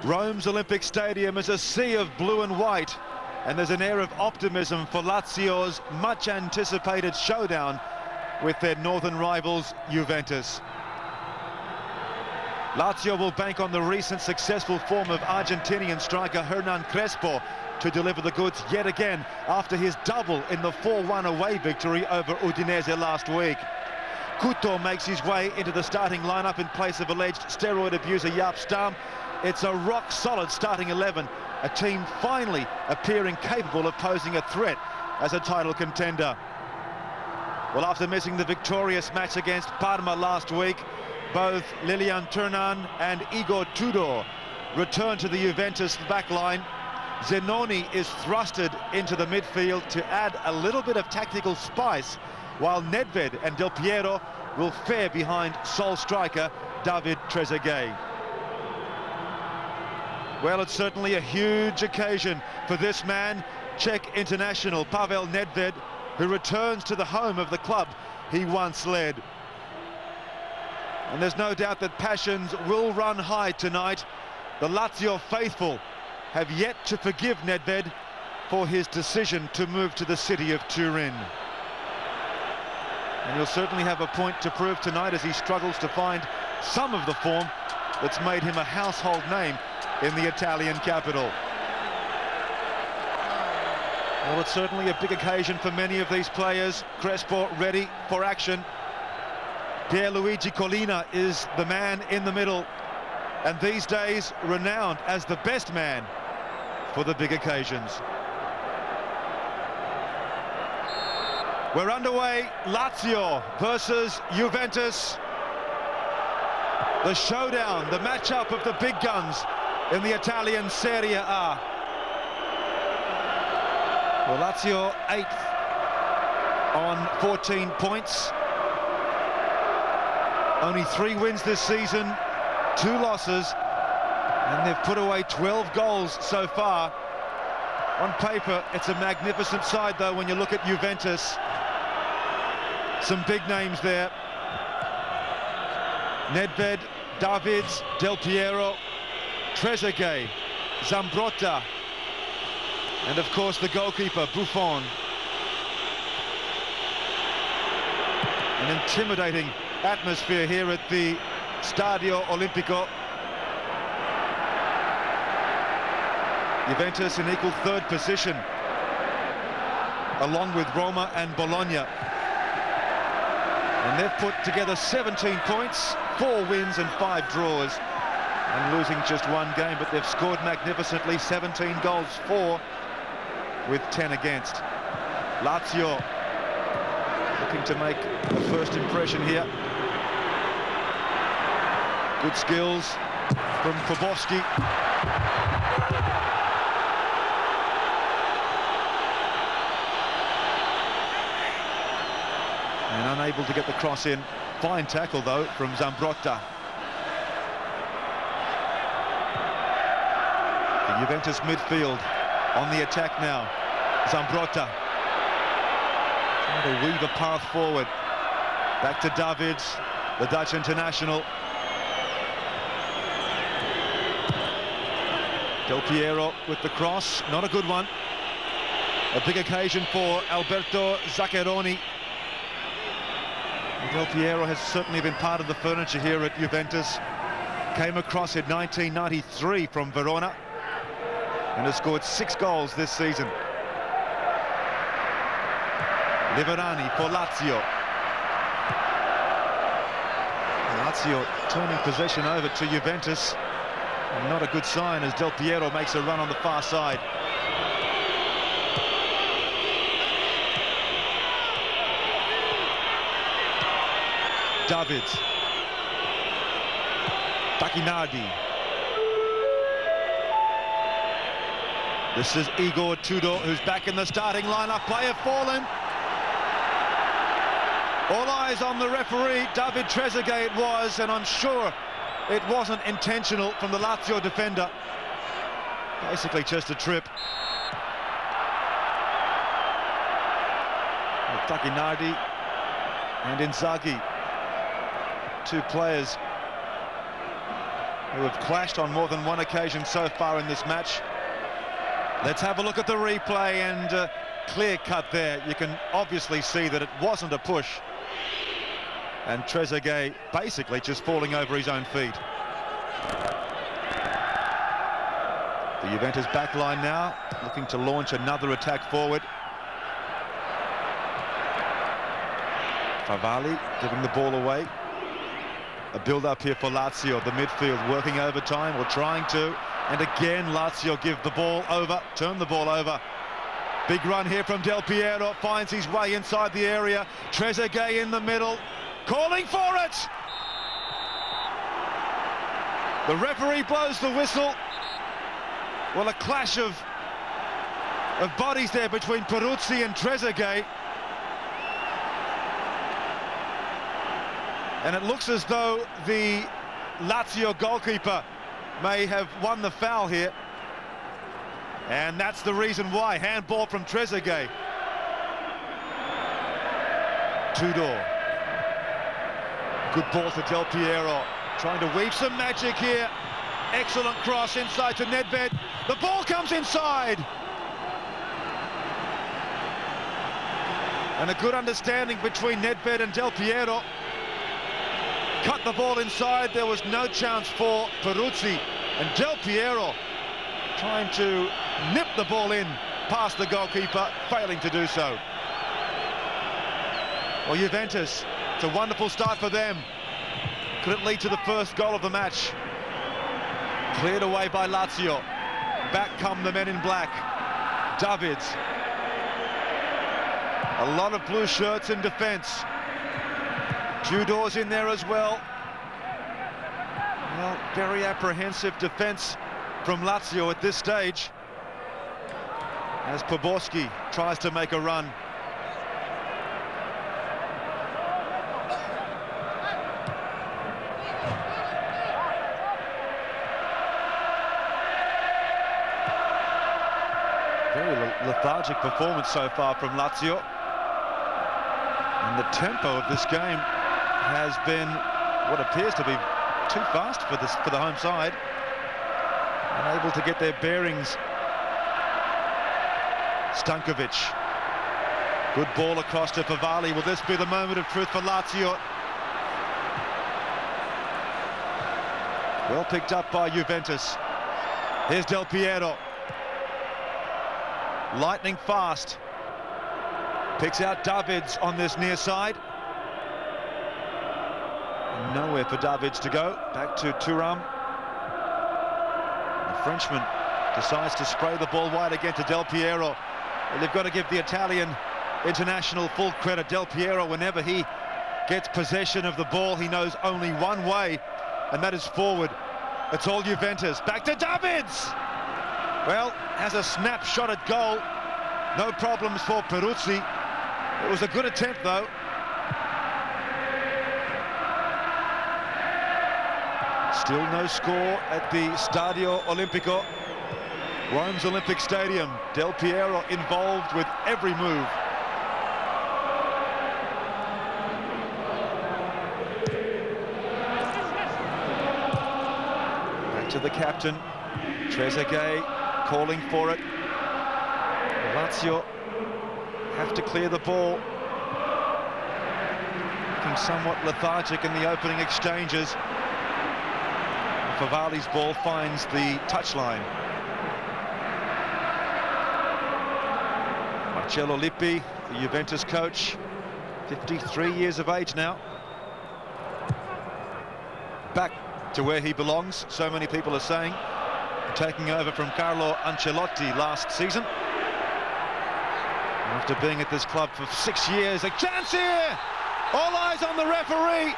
Rome's Olympic Stadium is a sea of blue and white, and there's an air of optimism for Lazio's much-anticipated showdown with their northern rivals, Juventus. Lazio will bank on the recent successful form of Argentinian striker Hernan Crespo to deliver the goods yet again after his double in the 4-1 away victory over Udinese last week. Couto makes his way into the starting lineup in place of alleged steroid abuser Jaap Stam. It's a rock-solid starting 11, a team finally appearing capable of posing a threat as a title contender. Well, after missing the victorious match against Parma last week, both Lilian Thuram and Igor Tudor return to the Juventus backline. Zenoni is thrusted into the midfield to add a little bit of tactical spice, while Nedved and Del Piero will fare behind sole striker David Trezeguet. Well, it's certainly a huge occasion for this man, Czech international Pavel Nedved, who returns to the home of the club he once led. And there's no doubt that passions will run high tonight. The Lazio faithful have yet to forgive Nedved for his decision to move to the city of Turin. And he'll certainly have a point to prove tonight as he struggles to find some of the form that's made him a household name in the Italian capital. Well, it's certainly a big occasion for many of these players. Crespo ready for action. Pierluigi Collina is the man in the middle, and these days renowned as the best man for the big occasions. We're underway. Lazio versus Juventus. The showdown, the matchup of the big guns in the Italian Serie A. Well, Lazio 8th on 14 points. Only 3 wins this season, 2 losses, and they've put away 12 goals so far. On paper, it's a magnificent side, though, when you look at Juventus. Some big names there. Nedved, Davids, Del Piero, Trezeguet, Zambrotta, and of course the goalkeeper, Buffon. An intimidating atmosphere here at the Stadio Olimpico. Juventus in equal 3rd position, along with Roma and Bologna. And they've put together 17 points, 4 wins and 5 draws, and losing just 1 game, but they've scored magnificently, 17 goals, 4 with 10 against. Lazio looking to make a first impression here. Good skills from Kobowski. And unable to get the cross in. Fine tackle, though, from Zambrotta. The Juventus midfield on the attack now. Zambrotta trying to weave a path forward. Back to Davids, the Dutch international. Del Piero with the cross, not a good one. A big occasion for Alberto Zaccheroni. Del Piero has certainly been part of the furniture here at Juventus. Came across in 1993 from Verona and has scored 6 goals this season. Liverani for Lazio. Lazio turning possession over to Juventus. And not a good sign as Del Piero makes a run on the far side. Davids. Tacchinardi. This is Igor Tudor, who's back in the starting lineup. Player fallen. All eyes on the referee, David Trezeguet it was, and I'm sure it wasn't intentional from the Lazio defender. Basically just a trip. Tacchinardi and Inzaghi, 2 players who have clashed on more than one occasion so far in this match. Let's have a look at the replay, and clear cut there. You can obviously see that it wasn't a push. And Trezeguet basically just falling over his own feet. The Juventus backline now looking to launch another attack forward. Favali giving the ball away. A build-up here for Lazio, the midfield working overtime, or trying to. And again, Lazio give the ball over, turn the ball over. Big run here from Del Piero, finds his way inside the area. Trezeguet in the middle, calling for it! The referee blows the whistle. Well, a clash of bodies there between Peruzzi and Trezeguet. And it looks as though the Lazio goalkeeper may have won the foul here. And that's the reason why. Handball from Trezeguet. Tudor. Good ball to Del Piero. Trying to weave some magic here. Excellent cross inside to Nedved. The ball comes inside. And a good understanding between Nedved and Del Piero. Cut the ball inside. There was no chance for Peruzzi. And Del Piero trying to nip the ball in past the goalkeeper, failing to do so. Well, Juventus, it's a wonderful start for them. Could it lead to the first goal of the match? Cleared away by Lazio. Back come the men in black. Davids. A lot of blue shirts in defence. Tudor's in there as well. Well, very apprehensive defence from Lazio at this stage, as Poborski tries to make a run. Very lethargic performance so far from Lazio. And the tempo of this game has been what appears to be too fast for the home side. Unable to get their bearings. Stankovic. Good ball across to Favali. Will this be the moment of truth for Lazio? Well picked up by Juventus. Here's Del Piero. Lightning fast. Picks out Davids on this near side. Nowhere for Davids to go. Back to Thuram. The Frenchman decides to spray the ball wide again to Del Piero. Well, they've got to give the Italian international full credit. Del Piero, whenever he gets possession of the ball, he knows only one way, and that is forward. It's all Juventus. Back to Davids! Well, has a snapshot at goal. No problems for Peruzzi. It was a good attempt, though. Still no score at the Stadio Olimpico, Rome's Olympic Stadium. Del Piero involved with every move. Back to the captain, Trezeguet calling for it. Lazio have to clear the ball. Looking somewhat lethargic in the opening exchanges. Favali's ball finds the touchline. Marcello Lippi, the Juventus coach, 53 years of age now. Back to where he belongs, so many people are saying. Taking over from Carlo Ancelotti last season. After being at this club for 6 years, a chance here! All eyes on the referee.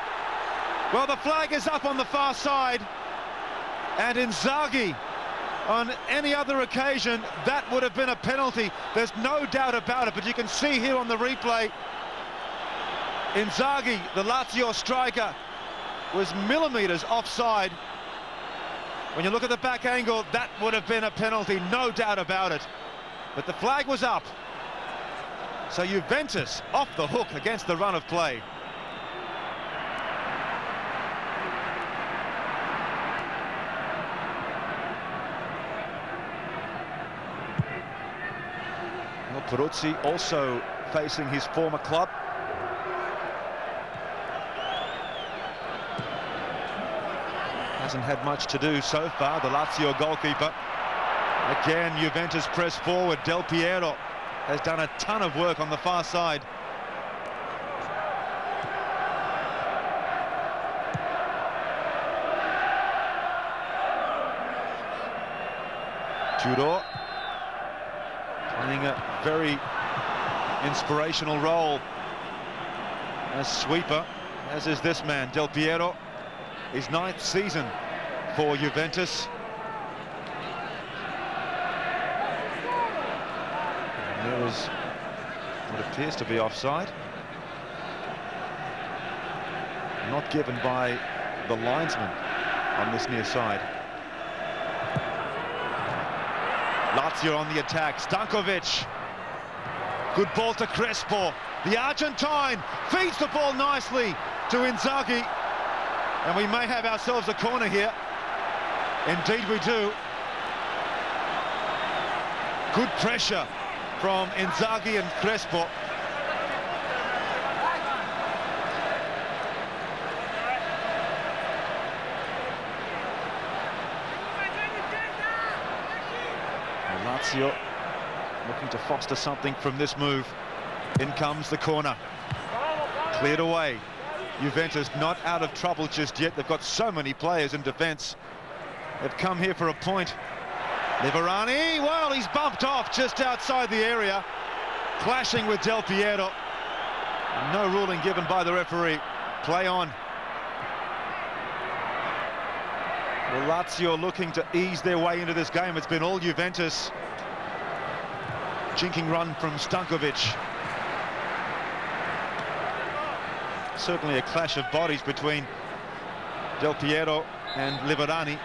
Well, the flag is up on the far side. And Inzaghi, on any other occasion, that would have been a penalty. There's no doubt about it, but you can see here on the replay, Inzaghi, the Lazio striker, was millimetres offside. When you look at the back angle, that would have been a penalty, no doubt about it. But the flag was up. So Juventus off the hook against the run of play. Peruzzi also facing his former club. Hasn't had much to do so far, the Lazio goalkeeper. Again, Juventus press forward. Del Piero has done a ton of work on the far side. Tudor playing a very inspirational role as sweeper, as is this man, Del Piero. His 9th season for Juventus. And there was what appears to be offside. Not given by the linesman on this near side. Lazio on the attack. Stankovic. Good ball to Crespo. The Argentine feeds the ball nicely to Inzaghi. And we may have ourselves a corner here. Indeed we do. Good pressure from Inzaghi and Crespo. Lazio looking to foster something from this move. In comes the corner. Cleared away. Juventus not out of trouble just yet. They've got so many players in defence. They've come here for a point. Liverani, well, he's bumped off just outside the area, clashing with Del Piero. No ruling given by the referee. Play on. Well, Lazio looking to ease their way into this game. It's been all Juventus. Jinking run from Stankovic. Certainly a clash of bodies between Del Piero and Liverani.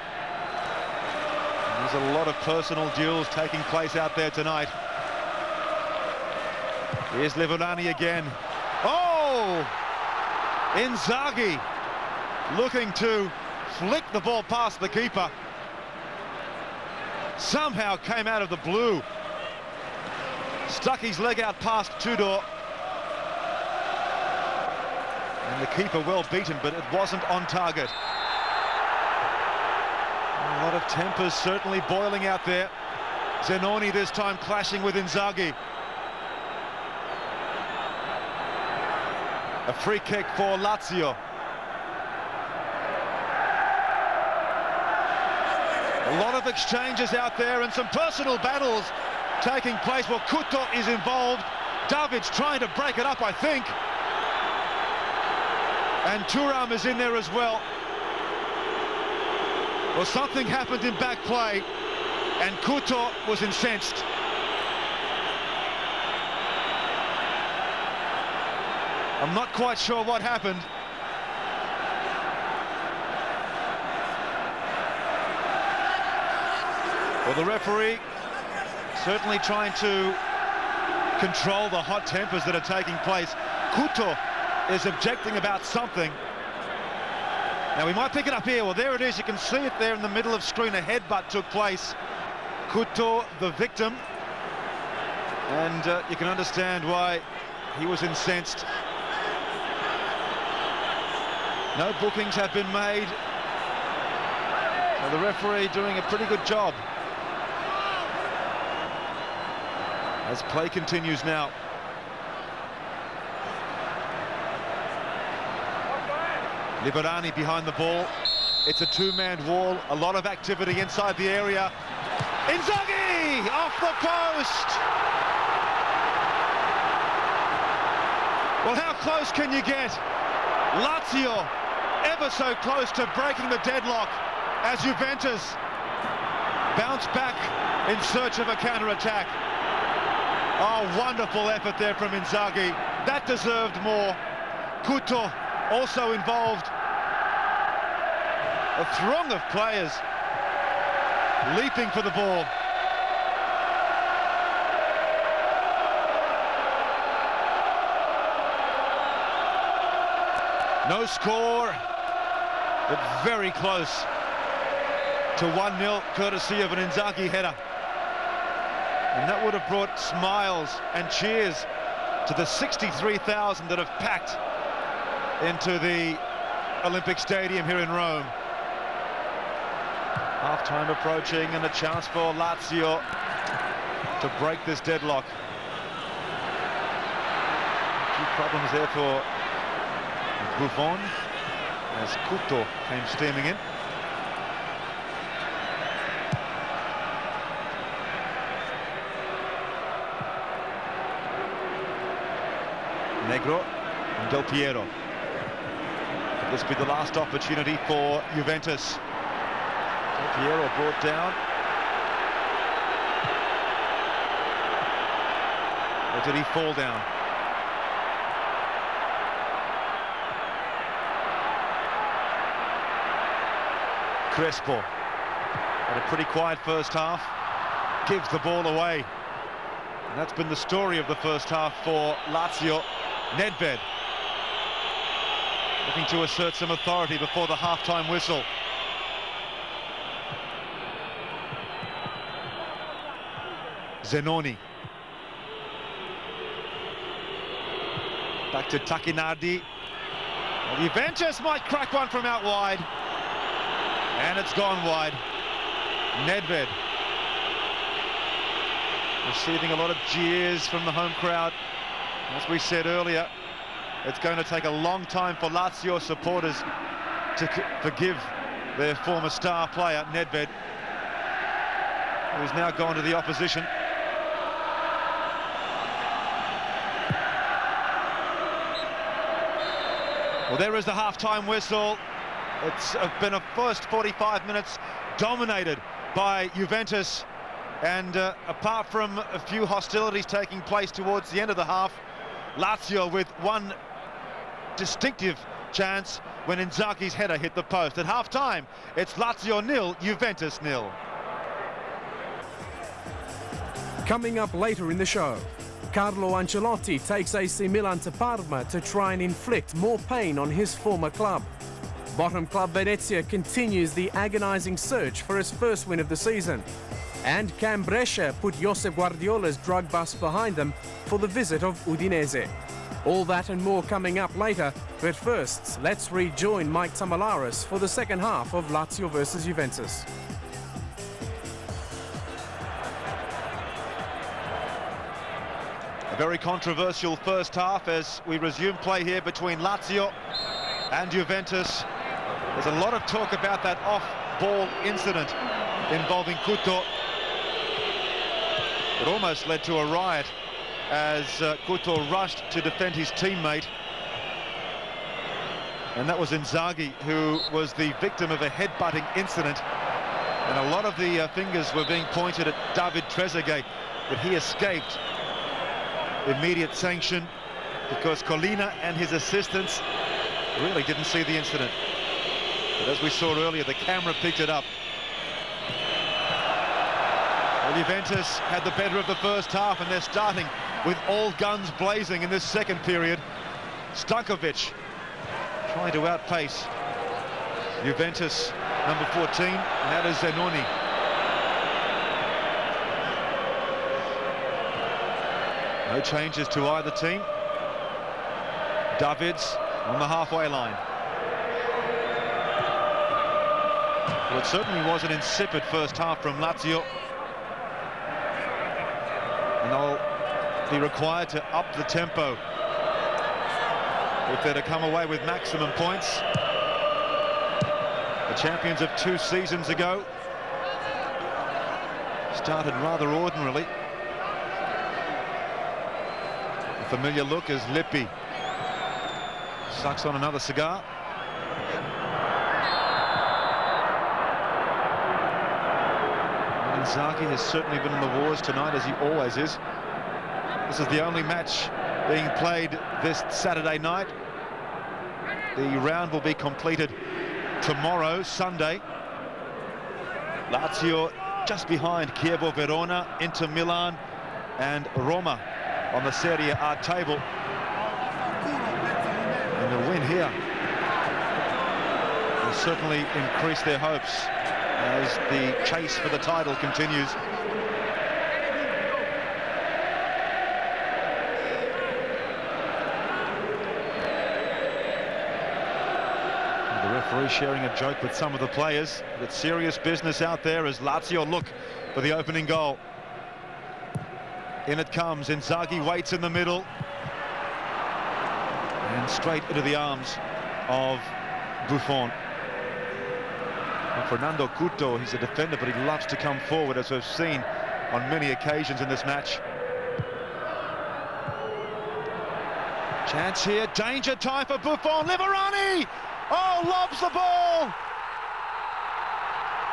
There's a lot of personal duels taking place out there tonight. Here's Liverani again. Oh! Inzaghi looking to flick the ball past the keeper. Somehow came out of the blue. Stuck his leg out past Tudor. And the keeper well beaten, but it wasn't on target. A lot of tempers certainly boiling out there. Zenoni this time clashing with Inzaghi. A free kick for Lazio. A lot of exchanges out there and some personal battles taking place. Well, Couto is involved. David's trying to break it up, I think. And Thuram is in there as well. Well, something happened in back play, and Couto was incensed. I'm not quite sure what happened. Well, the referee certainly trying to control the hot tempers that are taking place. Couto is objecting about something. Now we might pick it up here. Well, there it is. You can see it there in the middle of screen. A headbutt took place. Couto, the victim. And you can understand why he was incensed. No bookings have been made. Now the referee doing a pretty good job. As play continues now. Liverani behind the ball. It's a two-man wall. A lot of activity inside the area. Inzaghi off the post. Well, how close can you get? Lazio ever so close to breaking the deadlock as Juventus bounce back in search of a counter-attack. Oh, wonderful effort there from Inzaghi. That deserved more. Couto also involved. A throng of players leaping for the ball. No score, but very close to 1-0, courtesy of an Inzaghi header. And that would have brought smiles and cheers to the 63,000 that have packed into the Olympic Stadium here in Rome. Half-time approaching and a chance for Lazio to break this deadlock. A few problems there for Buffon as Couto came steaming in. Negro and Del Piero. Could this be the last opportunity for Juventus? Del Piero brought down. Or did he fall down? Crespo had a pretty quiet first half, gives the ball away. And that's been the story of the first half for Lazio. Nedved looking to assert some authority before the half-time whistle. Zenoni. Back to Tacchinardi. Well, Juventus might crack one from out wide. And it's gone wide. Nedved receiving a lot of jeers from the home crowd. As we said earlier, it's going to take a long time for Lazio supporters to forgive their former star player, Nedved, who's now gone to the opposition. Well, there is the half-time whistle. It's been a first 45 minutes dominated by Juventus, and apart from a few hostilities taking place towards the end of the half, Lazio with one distinctive chance when Inzaghi's header hit the post. At half-time, it's Lazio 0, Juventus 0. Coming up later in the show, Carlo Ancelotti takes AC Milan to Parma to try and inflict more pain on his former club. Bottom club Venezia continues the agonising search for his first win of the season. And can Brescia put Josep Guardiola's drug bust behind them for the visit of Udinese? All that and more coming up later, but first, let's rejoin Mike Tamalaris for the second half of Lazio versus Juventus. A very controversial first half as we resume play here between Lazio and Juventus. There's a lot of talk about that off-ball incident involving Couto. It almost led to a riot as Couto rushed to defend his teammate. And that was Inzaghi, who was the victim of a head-butting incident. And a lot of the fingers were being pointed at David Trezeguet, but he escaped immediate sanction because Collina and his assistants really didn't see the incident. But as we saw earlier, the camera picked it up. Well, Juventus had the better of the first half, and they're starting with all guns blazing in this second period. Stankovic trying to outpace Juventus, number 14, and that is Zenoni. No changes to either team. Davids on the halfway line. Well, it certainly was an insipid first half from Lazio. And they'll be required to up the tempo if they're to come away with maximum points. The champions of 2 seasons ago started rather ordinarily. A familiar look as Lippi sucks on another cigar. Inzaghi has certainly been in the wars tonight, as he always is. This is the only match being played this Saturday night. The round will be completed tomorrow, Sunday. Lazio just behind Chievo Verona, Inter Milan and Roma on the Serie A table. And the win here will certainly increase their hopes as the chase for the title continues. Referee sharing a joke with some of the players. It's serious business out there as Lazio look for the opening goal. In it comes. Inzaghi waits in the middle. And straight into the arms of Buffon. And Fernando Couto, he's a defender, but he loves to come forward, as we've seen on many occasions in this match. Chance here, danger time for Buffon. Liverani! Oh, lobs the ball!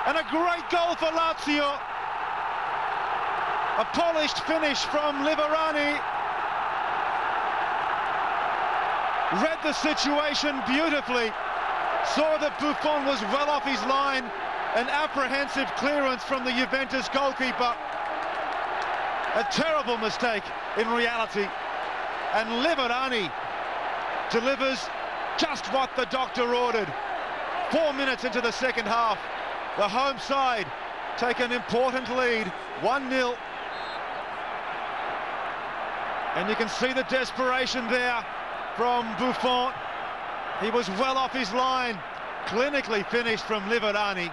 And a great goal for Lazio. A polished finish from Liverani. Read the situation beautifully. Saw that Buffon was well off his line. An apprehensive clearance from the Juventus goalkeeper. A terrible mistake in reality. And Liverani delivers just what the doctor ordered. 4 minutes into the second half. The home side take an important lead, 1-0. And you can see the desperation there from Buffon. He was well off his line. Clinically finished from Liverani.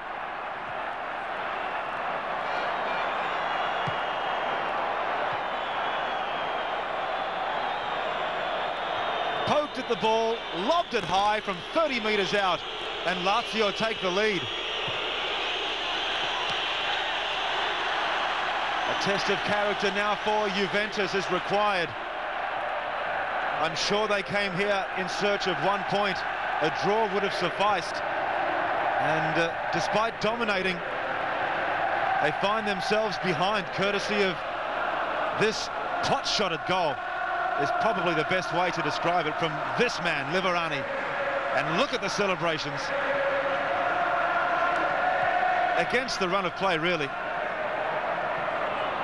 Poked at the ball, lobbed it high from 30 metres out, and Lazio take the lead. A test of character now for Juventus is required. I'm sure they came here in search of 1 point. A draw would have sufficed. And despite dominating, they find themselves behind, courtesy of this pot-shotted goal. Is probably the best way to describe it from this man, Liverani. And look at the celebrations. Against the run of play, really.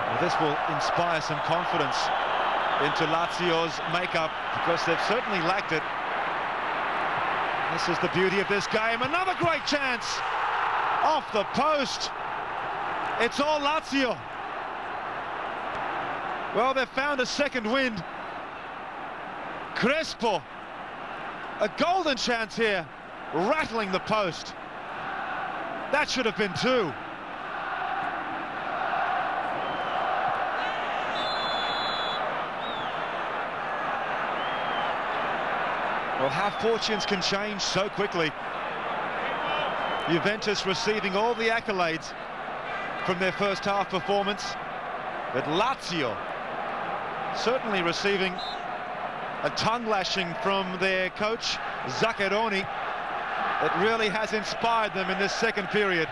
Well, this will inspire some confidence into Lazio's makeup, because they've certainly lacked it. This is the beauty of this game. Another great chance. Off the post. It's all Lazio. Well, they've found a second wind. Crespo, a golden chance here, rattling the post. That should have been two. Well, how fortunes can change so quickly. Juventus receiving all the accolades from their first half performance, but Lazio certainly receiving a tongue lashing from their coach, Zaccheroni. It really has inspired them in this second period.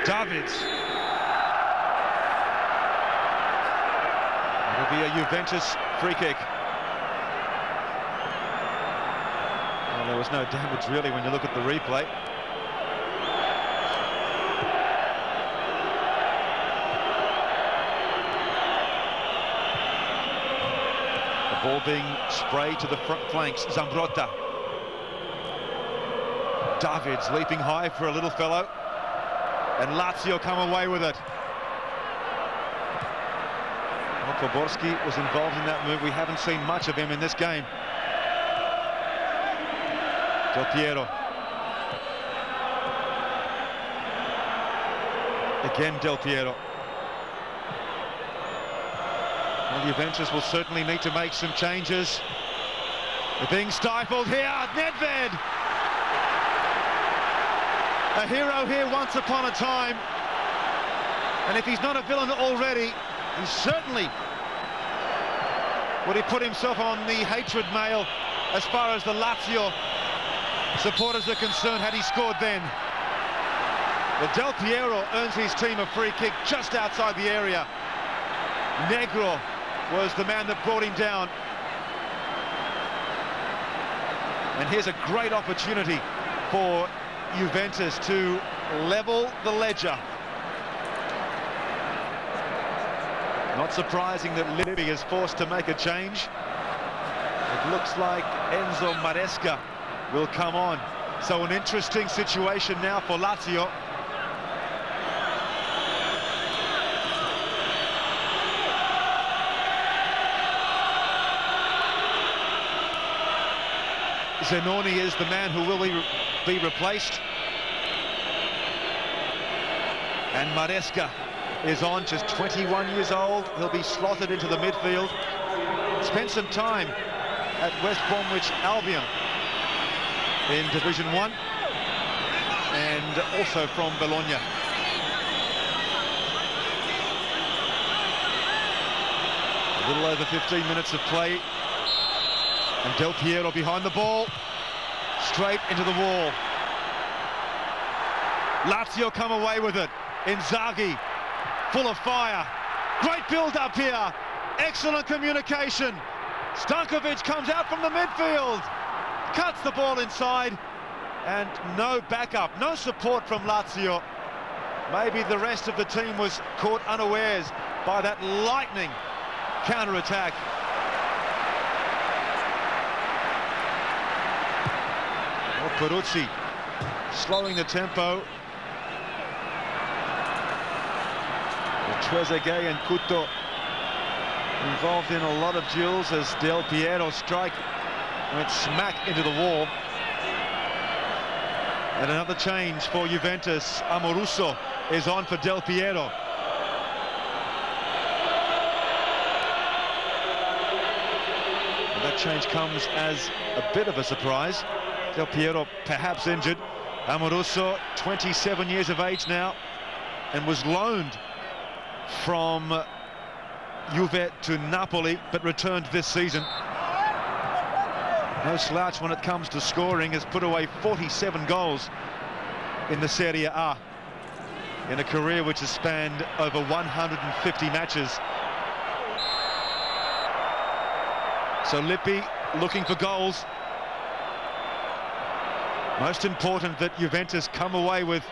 Davids. It'll be a Juventus free kick. Well, there was no damage really when you look at the replay. Ball being sprayed to the front flanks. Zambrotta. Davids leaping high for a little fellow. And Lazio come away with it. Well, Poborski was involved in that move. We haven't seen much of him in this game. Del Piero. Again, Del Piero. Well, Juventus will certainly need to make some changes. They're being stifled here. Nedved! A hero here once upon a time. And if he's not a villain already, he certainly would he put himself on the hatred mail as far as the Lazio supporters are concerned had he scored then. But Del Piero earns his team a free kick just outside the area. Negro was the man that brought him down. And here's a great opportunity for Juventus to level the ledger. Not surprising that Libby is forced to make a change. It looks like Enzo Maresca will come on. So an interesting situation now for Lazio. Zenoni is the man who will be replaced. And Maresca is on, just 21 years old. He'll be slotted into the midfield. Spent some time at West Bromwich Albion in Division 1 and also from Bologna. A little over 15 minutes of play, and Del Piero behind the ball, straight into the wall. Lazio come away with it. Inzaghi, full of fire. Great build-up here. Excellent communication. Stankovic comes out from the midfield, cuts the ball inside, and no backup, no support from Lazio. Maybe the rest of the team was caught unawares by that lightning counter-attack. Peruzzi slowing the tempo. Trezeguet and Couto involved in a lot of duels as Del Piero's strike went smack into the wall. And another change for Juventus. Amoruso is on for Del Piero. And that change comes as a bit of a surprise. Del Piero perhaps injured. Amoruso, 27 years of age now, and was loaned from Juve to Napoli, but returned this season. No slouch when it comes to scoring, has put away 47 goals in the Serie A in a career which has spanned over 150 matches. So Lippi looking for goals. Most important that Juventus come away with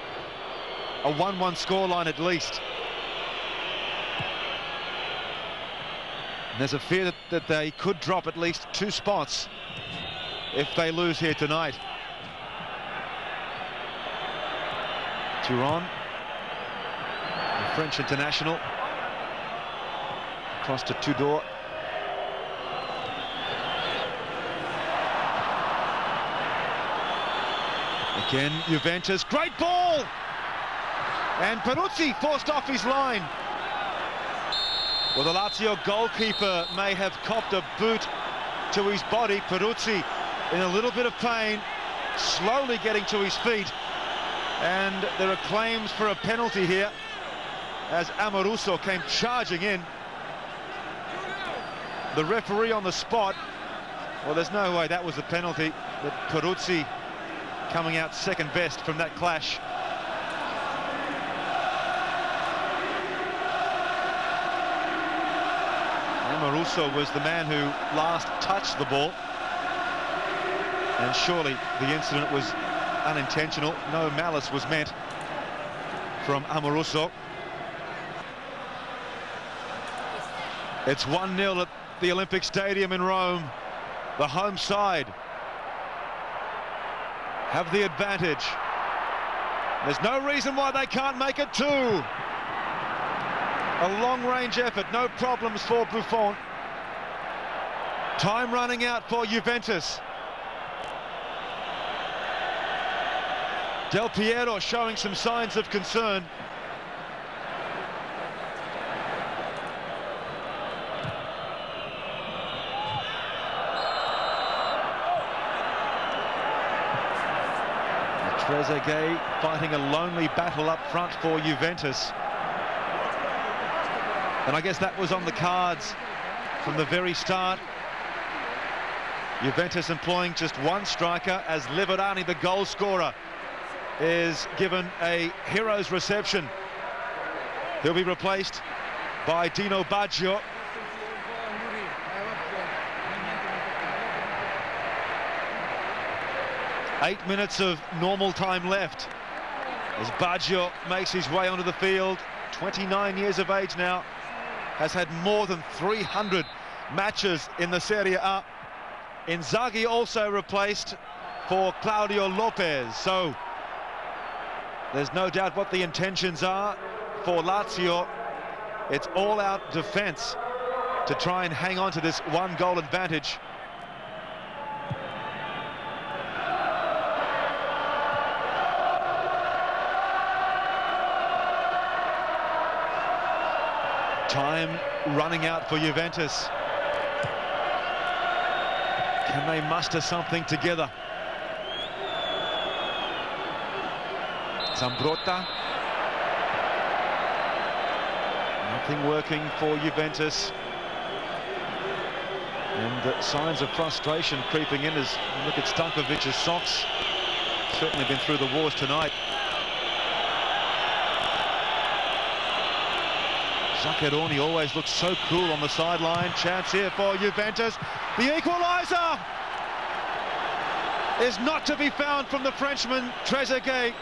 a 1-1 scoreline at least. And there's a fear that they could drop at least 2 spots if they lose here tonight. Thuram, the French international, across to Tudor. Again, Juventus, great ball! And Peruzzi forced off his line. Well, the Lazio goalkeeper may have copped a boot to his body. Peruzzi in a little bit of pain, slowly getting to his feet. And there are claims for a penalty here as Amoruso came charging in. The referee on the spot, well, there's no way that was a penalty, but Peruzzi coming out second best from that clash. Amoruso was the man who last touched the ball, and surely the incident was unintentional. No malice was meant from Amoruso. It's 1-0 at the Olympic Stadium in Rome. The home side have the advantage. There's no reason why they can't make it 2. A long-range effort, no problems for Buffon. Time running out for Juventus. Del Piero showing some signs of concern. Trezeguet fighting a lonely battle up front for Juventus. And I guess that was on the cards from the very start. Juventus employing just one striker as Liverani, the goal scorer, is given a hero's reception. He'll be replaced by Dino Baggio. Eight minutes of normal time left as Baggio makes his way onto the field. 29 years of age now, has had more than 300 matches in the Serie A. Inzaghi also replaced for Claudio Lopez, so there's no doubt what the intentions are for Lazio. It's all-out defence to try and hang on to this 1-goal advantage. Time running out for Juventus. Can they muster something together? Zambrotta. Nothing working for Juventus. And signs of frustration creeping in as you look at Stankovic's socks. Certainly been through the wars tonight. Zaccheroni always looks so cool on the sideline. Chance here for Juventus. The equaliser is not to be found from the Frenchman Trezeguet.